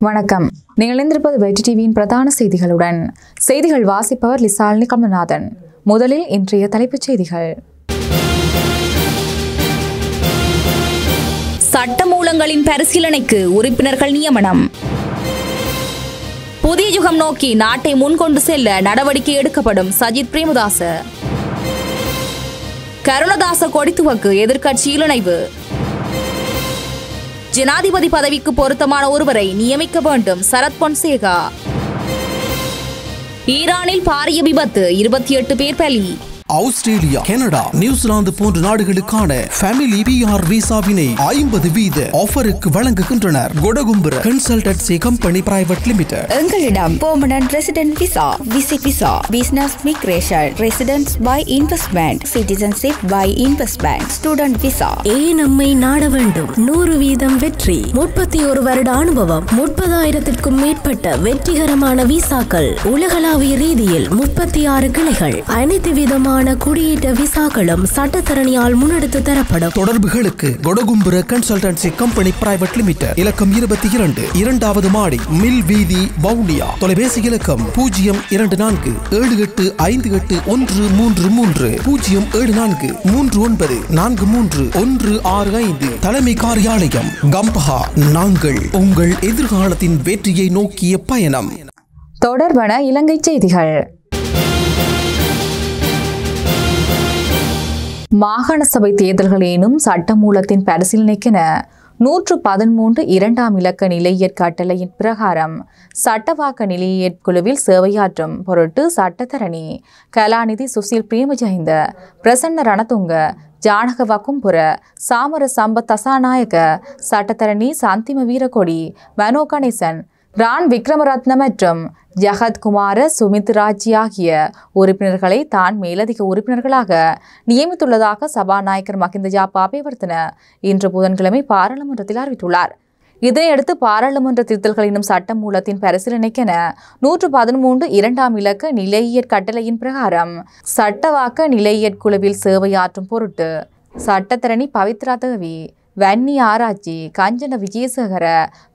வணக்கம். நீங்கள் இணைந்திருப்பது வெற்றி டிவியின் பிரதான செய்திகளுடன். செய்திகள் வாசிப்பவர் லிசாலினி கமல்நாதன். முதலில் இன்றைய தலைப்புச் செய்திகள். சட்டமூலங்களின் பரிசீலனைக்கு உறுப்பினர்கள் நியமனம். புதிய யுகம் நோக்கி நாட்டை முன்கொண்டு செல்ல நடவடிக்கை எடுக்கப்படும் சஜித் பிரேமதாச. கருணதாச கொடித்துவக்கு எதிர்க்கட்சியில் இணைவு. ஜனாதிபதி பதவிக்கு பொருத்தமான ஒருவரை நியமிக்க வேண்டும் சரத் பொன்சேகா. ஈரானில் பாரிய விபத்து, 28 பேர் பலி. ஆஸ்திரேலியா, கனடா, நியூசிலாந்து போன்ற நாடுகளுக்கான ஃபேமிலி பிஆர் விசாவினை 50% ஆஃபருக்கு வழங்குகின்றனர். கொடகும்புர கன்சல்டன்சி கம்பெனி பிரைவேட் லிமிடெட். எங்களிடம் permanent resident visa, visit visa, business migration, residence by investment, citizenship by investment, student visa. நம்மை நாட வேண்டும். 100% வெற்றி, 31 வருட அனுபவம், 30,000க்கும் மேற்பட்ட வெற்றிகரமான விசாக்கள், உலகளாவிய ரீதியில் 36 கிளைகள், அனைத்து விதமான குடியேற்ற விசாக்களும் சட்டத்தரணியால் முன்னெடுத்து தரப்படும். தொடர்புகளுக்கு Kodagumbura consultancy company private limited, இலக்கம் 22, 2வது மாடி, மில் வீதி, வவுனியா. தொலைபேசி இலக்கம் 074-7858-133, 074-3943-165. தலைமை காரியாலயம் கம்பஹா. நாங்கள் உங்கள் எதிர்காலத்தின் வெற்றியை நோக்கிய பயணம். தொடர்பான இலங்கை செய்திகள். மாகாண சபை தேர்தல்களேனும் சட்டமூலத்தின் பரிசீலனைக்கென 113 2ஆம் இலக்க நிலையியற் கட்டளையின் பிரகாரம் சட்டவாக்க நிலையியற் குழுவில் சேவையாற்றும் பொருட்டு சட்டத்தரணி கலாநிதி சுசில் பிரேமஜயந்த, பிரசன்ன ரணதுங்க, ஜானக வக்கும்புர, சாமர சம்பத் தசாநாயக, சட்டத்தரணி சந்திம வீரகொடி, மனோ கணேசன், ரான் விக்ரமரத்ன மற்றும் ஜகத் குமார சுமித்ராஜி ஆகிய உறுப்பினர்களை தான் மேலதிக உறுப்பினர்களாக நியமித்துள்ளதாக சபாநாயகர் மஹிந்த ஜாப்பா அபேவர்த்தன இன்று புதன்கிழமை பாராளுமன்றத்தில் அறிவித்துள்ளார். இதனையடுத்து பாராளுமன்ற திருத்தல்கள் எனும் சட்டமூலத்தின் பரிசீலனைக்கென 113 2ஆம் இலக்க நிலையியற் கட்டளையின் பிரகாரம் சட்டவாக்க நிலையியற் குழுவில் சேவையாற்றும் பொருட்டு சட்டத்தரணி பவித்ரா தேவி, வன்னி ஆராய்ச்சி, கஞ்சன விஜயசேகர,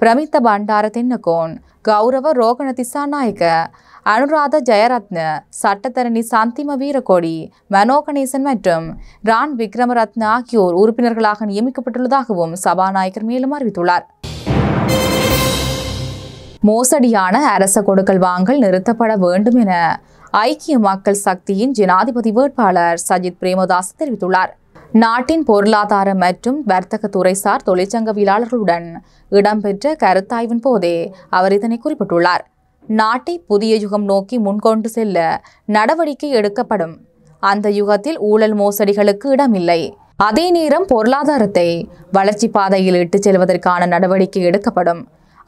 பிரமித்த பண்டார தென்னகோன், கௌரவ ரோகண திசாநாயக்க, அனுராத ஜெயரத்ன, சட்டத்தரணி சந்திம வீரகோடி, மனோ கணேசன் மற்றும் ரான் விக்ரமரத்ன ஆகியோர் உறுப்பினர்களாக நியமிக்கப்பட்டுள்ளதாகவும் சபாநாயகர் மேலும் அறிவித்துள்ளார். மோசடியான அரச கொடுக்கல் வாங்கல் நிறுத்தப்பட வேண்டும் என ஐக்கிய மக்கள் சக்தியின் ஜனாதிபதி வேட்பாளர் சஜித் பிரேமதாச தெரிவித்துள்ளார். நாட்டின் பொருளாதார மற்றும் வர்த்தக துறைசார் தொழிற்சங்கவியலாளர்களுடன் இடம்பெற்ற கருத்தாய்வின் போதே அவர் இதனை குறிப்பிட்டுள்ளார். நாட்டை புதிய யுகம் நோக்கி முன்கொண்டு செல்ல நடவடிக்கை எடுக்கப்படும். அந்த யுகத்தில் ஊழல் மோசடிகளுக்கு இடமில்லை. அதே நேரம் பொருளாதாரத்தை வளர்ச்சி பாதையில் இட்டுச் செல்வதற்கான நடவடிக்கை எடுக்கப்படும்.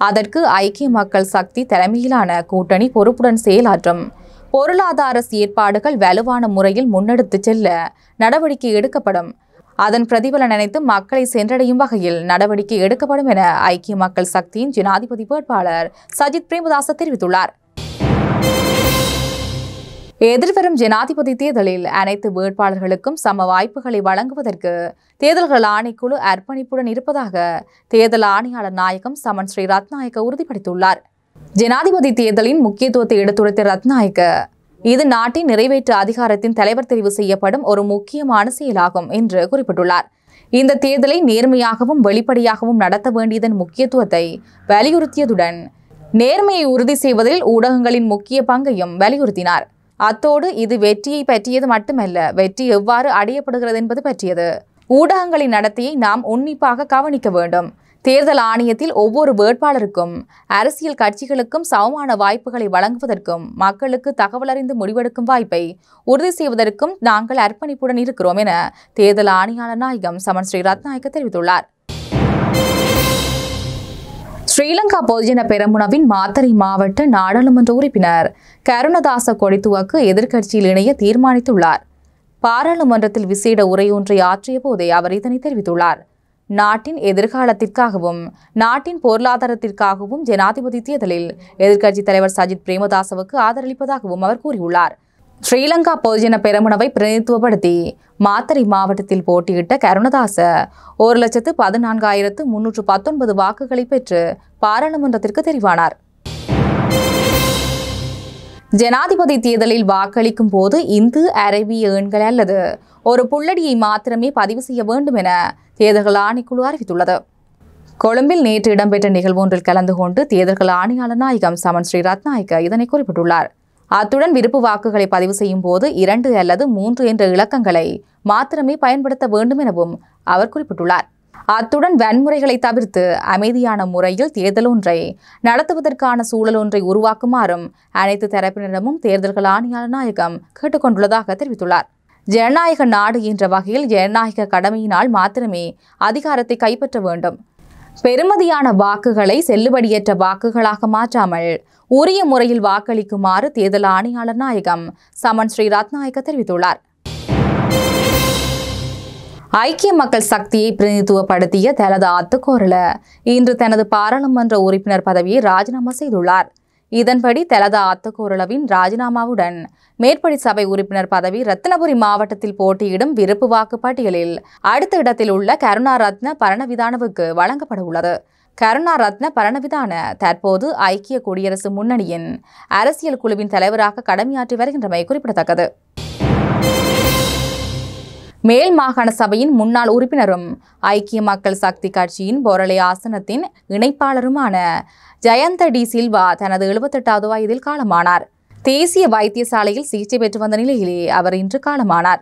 அதற்கு ஐக்கிய மக்கள் சக்தி தலைமையிலான கூட்டணி பொறுப்புடன் செயலாற்றும். பொருளாதார செயற்பாடுகள் வலுவான முறையில் முன்னெடுத்து செல்ல நடவடிக்கை எடுக்கப்படும். அதன் பிரதிபலன் அனைத்து மக்களை சென்றடையும் வகையில் நடவடிக்கை எடுக்கப்படும் என ஐக்கிய மக்கள் சக்தியின் ஜனாதிபதி வேட்பாளர் சஜித் பிரேமதாச தெரிவித்துள்ளார். எதிர்வரும் ஜனாதிபதி தேர்தலில் அனைத்து வேட்பாளர்களுக்கும் சம வாய்ப்புகளை வழங்குவதற்கு தேர்தல்கள் ஆணைக்குழு அர்ப்பணிப்புடன் இருப்பதாக தேர்தல் ஆணையாளர் நாயகம் சமன் ஸ்ரீ ரத்நாயக்க உறுதிப்படுத்தியுள்ளார். ஜனாதிபதி தேர்தலின் முக்கியத்துவத்தை எடுத்துரைத்த ரத்நாயக்க, இது நாட்டின் நிறைவேற்று அதிகாரத்தின் தலைவர் தெரிவு செய்யப்படும் ஒரு முக்கியமான செயலாகும் என்று குறிப்பிட்டுள்ளார். இந்த தேர்தலை நேர்மையாகவும் வெளிப்படையாகவும் நடத்த வேண்டியதன் முக்கியத்துவத்தை வலியுறுத்தியதுடன் நேர்மையை உறுதி செய்வதில் ஊடகங்களின் முக்கிய பங்கையும் வலியுறுத்தினார். அத்தோடு இது வெற்றியை பற்றியது மட்டுமல்ல, வெற்றி எவ்வாறு அடையப்படுகிறது என்பது பற்றியது. ஊடகங்களின் நடத்தையை நாம் உன்னிப்பாக கவனிக்க வேண்டும். தேர்தல் ஆணையத்தில் ஒவ்வொரு வேட்பாளருக்கும் அரசியல் கட்சிகளுக்கும் சமமான வாய்ப்புகளை வழங்குவதற்கும் மக்களுக்கு தகவல் அறிந்து முடிவெடுக்கும் வாய்ப்பை உறுதி செய்வதற்கும் நாங்கள் அர்ப்பணிப்புடன் இருக்கிறோம் என தேர்தல் ஆணையாளர் நாயகம் சமன் ஸ்ரீ ரத்நாயக்க தெரிவித்துள்ளார். ஸ்ரீலங்கா பொதுஜன பெரமுனவின் மாத்தறை மாவட்ட நாடாளுமன்ற உறுப்பினர் கருணதாச கொடித்துவக்கு எதிர்க்கட்சியில் இணைய தீர்மானித்துள்ளார். பாராளுமன்றத்தில் விசேட உரையொன்றை ஆற்றிய போதே அவர் இதனை தெரிவித்துள்ளார். நாட்டின் எதிர்காலத்திற்காகவும் நாட்டின் பொருளாதாரத்திற்காகவும் ஜனாதிபதி தேர்தலில் எதிர்க்கட்சித் தலைவர் சஜித் பிரேமதாசவுக்கு ஆதரவளிப்பதாகவும் அவர் கூறியுள்ளார். ஸ்ரீலங்கா பொதுஜன பெரமுனவை பிரதிநிதித்துவப்படுத்தி மாத்தறை மாவட்டத்தில் போட்டியிட்ட கருணதாச 1,14,319 வாக்குகளை பெற்று பாராளுமன்றத்திற்கு தெரிவானார். ஜனாதிபதி தேர்தலில் வாக்களிக்கும் போது இந்து அரேபிய எண்கள் அல்லது ஒரு புள்ளடியை மாத்திரமே பதிவு செய்ய வேண்டும் என தேர்தல்கள் ஆணைக்குழு அறிவித்துள்ளது. கொழும்பில் நேற்று இடம்பெற்ற நிகழ்வொன்றில் கலந்து கொண்டு தேர்தல்கள் ஆணையாளர் நாயகம் சமன் ஸ்ரீ ரத்நாயக்க இதனை குறிப்பிட்டுள்ளார். அத்துடன் விருப்பு வாக்குகளை பதிவு செய்யும் போது 2 அல்லது 3 என்ற இலக்கங்களை மாத்திரமே பயன்படுத்த வேண்டும் எனவும் அவர் குறிப்பிட்டுள்ளார். அத்துடன் வன்முறைகளை தவிர்த்து அமைதியான முறையில் தேர்தல் ஒன்றை நடத்துவதற்கான சூழல் ஒன்றை உருவாக்குமாறும் அனைத்து தரப்பினரிடமும் தேர்தல்கள் ஆணையாளர் நாயகம் கேட்டுக்கொண்டுள்ளதாக தெரிவித்துள்ளார். ஜனநாயக நாடு என்ற வகையில் ஜனநாயக கடமையினால் மாத்திரமே அதிகாரத்தை கைப்பற்ற வேண்டும். பெருமதியான வாக்குகளை செல்லுபடியற்ற வாக்குகளாக மாற்றாமல் உரிய முறையில் வாக்களிக்குமாறு தேர்தல் ஆணையாளர் நாயகம் சமன் ஸ்ரீ ரத்நாயக்க தெரிவித்துள்ளார். ஐக்கிய மக்கள் சக்தியை பிரதிநிதித்துவப்படுத்திய தலதா அத்துக்கோரள இன்று தனது பாராளுமன்ற உறுப்பினர் பதவியை ராஜினாமா செய்துள்ளார். இதன்படி தலதா அத்துக்கோரளவின் ராஜினாமாவுடன் மேற்படி சபை உறுப்பினர் பதவி ரத்தினபுரி மாவட்டத்தில் போட்டியிடும் விருப்பு வாக்கு பட்டியலில் அடுத்த இடத்தில் உள்ள கருணாரத்ன பரணவிதானவுக்கு வழங்கப்பட உள்ளது. கருணாரத்ன பரணவிதான தற்போது ஐக்கிய குடியரசு முன்னணியின் அரசியல் குழுவின் தலைவராக கடமையாற்றி வருகின்றமை குறிப்பிடத்தக்கது. மேல் மாகாண சபையின் முன்னாள் உறுப்பினரும் ஐக்கிய மக்கள் சக்தி கட்சியின் பொரளை ஆசனத்தின் இணைப்பாளருமான ஜயந்த டி சில்வா தனது 78வது வயதில் காலமானார். தேசிய வைத்தியசாலையில் சிகிச்சை பெற்று வந்த நிலையிலே அவர் இன்று காலமானார்.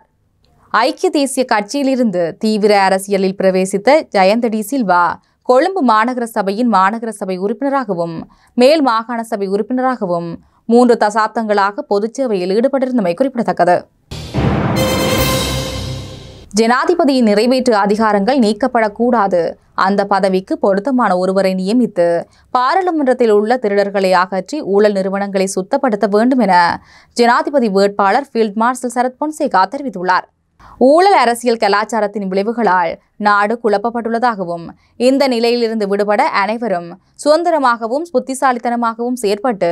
ஐக்கிய தேசிய கட்சியிலிருந்து தீவிர அரசியலில் பிரவேசித்த ஜயந்த டி சில்வா கொழும்பு மாநகர சபையின் மாநகர சபை உறுப்பினராகவும் மேல் மாகாண சபை உறுப்பினராகவும் 3 தசாப்தங்களாக பொதுச் சேவையில் ஈடுபட்டிருந்தமை குறிப்பிடத்தக்கது. ஜனாதிபதியின் நிறைவேற்று அதிகாரங்கள் நீக்கப்படக்கூடாது. அந்த பதவிக்கு பொருத்தமான ஒருவரை நியமித்து பாராளுமன்றத்தில் உள்ள திருடர்களை அகற்றி ஊழல் நிறுவனங்களை சுத்தப்படுத்த வேண்டும் என ஜனாதிபதி வேட்பாளர் ஃபீல்ட் மார்ஷல் சரத் பொன்சேகா தெரிவித்துள்ளார். ஊழல் அரசியல் கலாச்சாரத்தின் விளைவுகளால் நாடு குழப்பப்பட்டுள்ளதாகவும் இந்த நிலையிலிருந்து விடுபட அனைவரும் சுதந்திரமாகவும் புத்திசாலித்தனமாகவும் செயற்பட்டு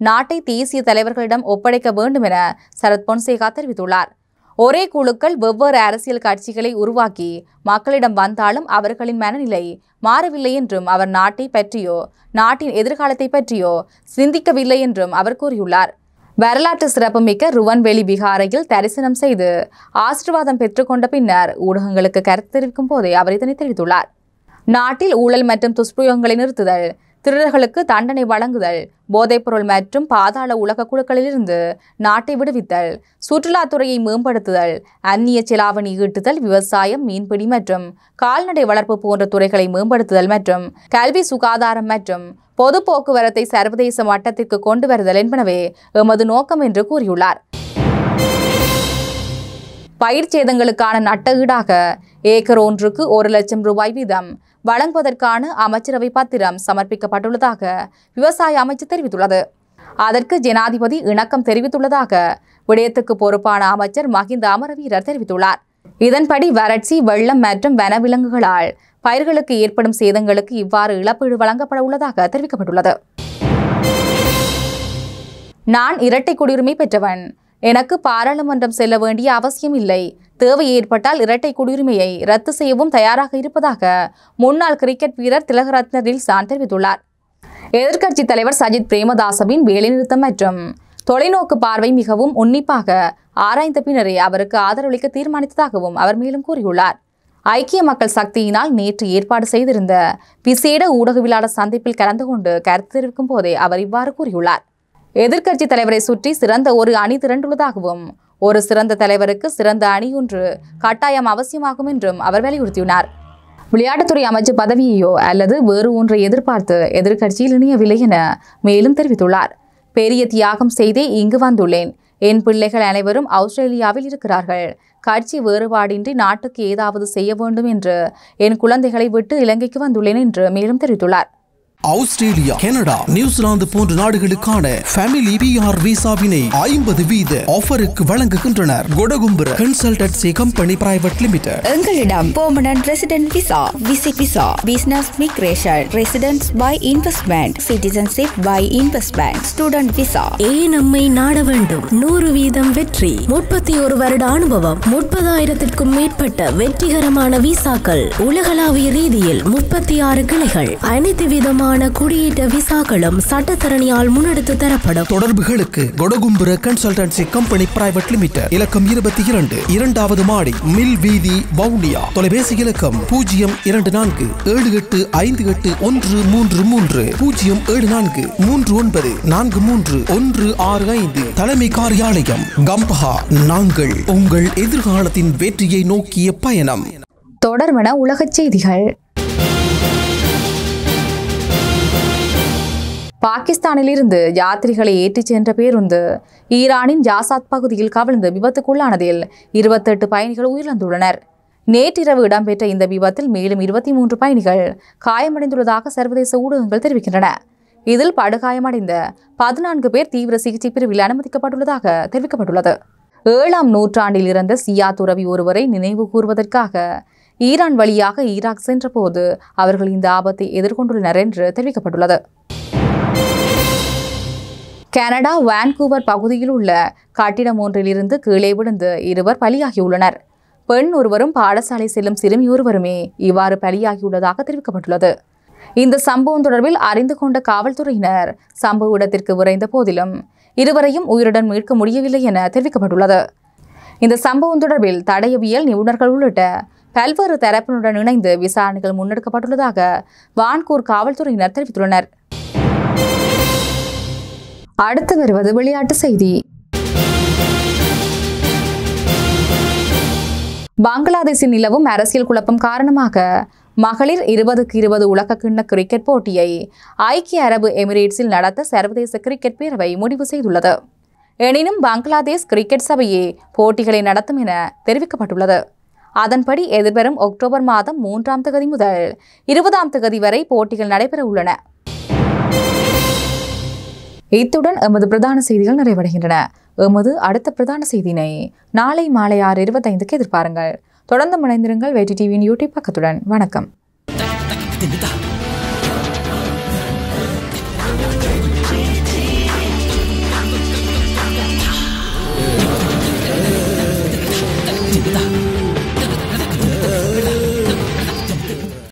நாட்டை தேசிய தலைவர்களிடம் ஒப்படைக்க வேண்டும் என சரத் பொன்சேகா தெரிவித்துள்ளார். ஒரே குழுக்கள் வெவ்வேறு அரசியல் கட்சிகளை உருவாக்கி மக்களிடம் வந்தாலும் அவர்களின் மனநிலை மாறவில்லை என்றும் அவர் நாட்டை பற்றியோ நாட்டின் எதிர்காலத்தை பற்றியோ சிந்திக்கவில்லை என்றும் அவர் கூறியுள்ளார். வரலாற்று சிறப்புமிக்க ருவன்வெளி விகாரையில் தரிசனம் செய்து ஆசீர்வாதம் பெற்றுக்கொண்ட பின்னர் ஊடகங்களுக்கு கருத்து தெரிவிக்கும் போதே அவர் இதனை தெரிவித்துள்ளார். நாட்டில் ஊழல் மற்றும் துஷ்பிரயோகங்களை நிறுத்துதல், திருடர்களுக்கு தண்டனை வழங்குதல், போதைப்பொருள் மற்றும் பாதாள உலக குழுக்களிலிருந்து நாட்டை விடுவித்தல், சுற்றுலாத்துறையை மேம்படுத்துதல், அந்நிய செலாவணி ஈட்டுதல், விவசாயம், மீன்பிடி மற்றும் கால்நடை வளர்ப்பு போன்ற துறைகளை மேம்படுத்துதல் மற்றும் கல்வி, சுகாதாரம் மற்றும் பொது போக்குவரத்தை சர்வதேச மட்டத்திற்கு கொண்டு வருதல் என்பனவே எமது நோக்கம் என்று கூறியுள்ளார். பயிர் சேதங்களுக்கான நட்டஈடாக ஏக்கர் ஒன்றுக்கு 1 லட்சம் ரூபாய் வீதம் வழங்குவதற்கான அமைச்சரவை பத்திரம் சமர்ப்பிக்கப்பட்டுள்ளதாக விவசாய அமைச்சு தெரிவித்துள்ளது. அதற்கு ஜனாதிபதி இணக்கம் தெரிவித்துள்ளதாக விடயத்துக்கு பொறுப்பான அமைச்சர் மஹிந்த அமரவீரர் தெரிவித்துள்ளார். இதன்படி வறட்சி, வெள்ளம் மற்றும் வனவிலங்குகளால் பயிர்களுக்கு ஏற்படும் சேதங்களுக்கு இவ்வாறு இழப்பீடு வழங்கப்பட உள்ளதாக தெரிவிக்கப்பட்டுள்ளது. நான் இரட்டை குடியுரிமை பெற்றவன். எனக்கு பாராளுமன்றம் செல்ல வேண்டிய அவசியம் இல்லை. தேவை ஏற்பட்டால் இரட்டை குடியுரிமையை ரத்து செய்யவும் தயாராக இருப்பதாக முன்னாள் கிரிக்கெட் வீரர் திலகரத்ன தில்ஷான் தெரிவித்துள்ளார். எதிர்க்கட்சித் தலைவர் சஜித் பிரேமதாசவின் வேலைநிறுத்தம் மற்றும் தொலைநோக்கு பார்வை மிகவும் உன்னிப்பாக ஆராய்ந்த பின்னரே அவருக்கு ஆதரவளிக்க தீர்மானித்ததாகவும் அவர் மேலும் கூறியுள்ளார். ஐக்கிய மக்கள் சக்தியினால் நேற்று ஏற்பாடு செய்திருந்த விசேட ஊடகவியலாளர் சந்திப்பில் கலந்து கொண்டு கருத்து தெரிவிக்கும் போதே அவர் இவ்வாறு கூறியுள்ளார். எதிர்க்கட்சித் தலைவரை சுற்றி சிறந்த ஒரு அணி திரண்டுள்ளதாகவும் ஒரு சிறந்த தலைவருக்கு சிறந்த அணி ஒன்று கட்டாயம் அவசியமாகும் என்றும் அவர் வலியுறுத்தினார். விளையாட்டுத்துறை அமைச்சர் பதவியையோ அல்லது வேறு ஒன்றை எதிர்பார்த்து எதிர்க்கட்சியில் இணையவில்லை என மேலும் தெரிவித்துள்ளார். பெரிய தியாகம் செய்தே இங்கு வந்துள்ளேன். என் பிள்ளைகள் அனைவரும் ஆஸ்திரேலியாவில் இருக்கிறார்கள். கட்சி வேறுபாடின்றி நாட்டுக்கு ஏதாவது செய்ய வேண்டும் என்று என் குழந்தைகளை விட்டு இலங்கைக்கு வந்துள்ளேன் என்று மேலும் தெரிவித்துள்ளார். ஆஸ்திரேலியா, கனடா, நியூசிலாந்து போன்ற நாடுகளுக்கான ஃபேமிலி பிஆர் விசாவினை 50 வீத ஆஃபருக்கு வழங்குகின்றனர். கொடகும்புர கன்சல்டன்சி கம்பெனி பிரைவேட் லிமிடெட். எங்களிடம் permanent resident visa, visit visa, business migration, residence by investment, citizenship by investment, student visa. நம்மை நாட வேண்டும். 100% வெற்றி, 31 வருட அனுபவம், 30,000-க்கும் மேற்பட்ட வெற்றிகரமான விசாக்கள், உலகளாவிய ரீதியில் 36 கிளைகள், அனைத்து விதமான குடியேற்ற விசாக்களும் சட்டத்தரணியால் முன்னெடுத்து தரப்படும். தொடர்புகளுக்கு Kodagumbura consultancy company private limited, இலக்கம் 22, 2வது மாடி, மில் வீதி, வவுனியா. தொலைபேசி இலக்கம் 024 7858 133 074 39 165. தலைமை காரியாலயம் கம்பஹா. நாங்கள் உங்கள் எதிர்காலத்தின் வெற்றியை நோக்கிய பயணம். தொடர்வன உலகச் செய்திகள். பாகிஸ்தானிலிருந்து யாத்ரிகளை ஏற்றிச் சென்ற பேருந்து ஈரானின் ஜாசாத் பகுதியில் கவிழ்ந்து விபத்துக்குள்ளானதில் 28 பயணிகள் உயிரிழந்துள்ளனர். நேற்றிரவு இடம்பெற்ற இந்த விபத்தில் மேலும் 23 பயணிகள் காயமடைந்துள்ளதாக சர்வதேச ஊடகங்கள் தெரிவிக்கின்றன. இதில் படுகாயமடைந்த 14 பேர் தீவிர சிகிச்சை பிரிவில் அனுமதிக்கப்பட்டுள்ளதாக தெரிவிக்கப்பட்டுள்ளது. 7ஆம் நூற்றாண்டில் இறந்த சியா துறவி ஒருவரை நினைவு கூறுவதற்காக ஈரான் வழியாக ஈராக் சென்றபோது அவர்கள் இந்த ஆபத்தை எதிர்கொண்டுள்ளனர் என்று தெரிவிக்கப்பட்டுள்ளது. கனடா வான்கூவர் பகுதியில் உள்ள கட்டிடம் ஒன்றிலிருந்து கீழே விழுந்து 2 பலியாகியுள்ளனர். பெண் ஒருவரும் பாடசாலை செல்லும் சிறுமி ஒருவருமே இவ்வாறு பலியாகியுள்ளதாக தெரிவிக்கப்பட்டுள்ளது. இந்த சம்பவம் தொடர்பில் அறிந்து கொண்ட காவல்துறையினர் சம்பவ இடத்திற்கு விரைந்த போதிலும் இருவரையும் உயிருடன் மீட்க முடியவில்லை என தெரிவிக்கப்பட்டுள்ளது. இந்த சம்பவம் தொடர்பில் தடயவியல் நிபுணர்கள் உள்ளிட்ட பல்வேறு தரப்பினருடன் இணைந்து விசாரணைகள் முன்னெடுக்கப்பட்டுள்ளதாக வான்கூர் காவல்துறையினர் தெரிவித்துள்ளனர். அடுத்து வருவது விளையாட்டு செய்தி. பங்களாதேஷில் நிலவும் அரசியல் குழப்பம் காரணமாக மகளிர் 20-20 உலகக்கிண்ண கிரிக்கெட் போட்டியை ஐக்கிய அரபு எமிரேட்ஸில் நடத்த சர்வதேச கிரிக்கெட் பேரவை முடிவு செய்துள்ளது. எனினும் பங்களாதேஷ் கிரிக்கெட் சபையே போட்டிகளை நடத்தும் என தெரிவிக்கப்பட்டுள்ளது. அதன்படி எதிர்வரும் அக்டோபர் மாதம் 3ஆம் தேதி முதல் 20ஆம் தேதி வரை போட்டிகள் நடைபெற உள்ளன. இத்துடன் எமது பிரதான செய்திகள் நிறைவடைகின்றன. எமது அடுத்த பிரதான செய்தியினை நாளை மாலை 6:25 எதிர்பாருங்கள். தொடர்ந்து இணைந்திருங்கள் வேட்டி டிவியின் யூடியூப் பக்கத்துடன். வணக்கம்.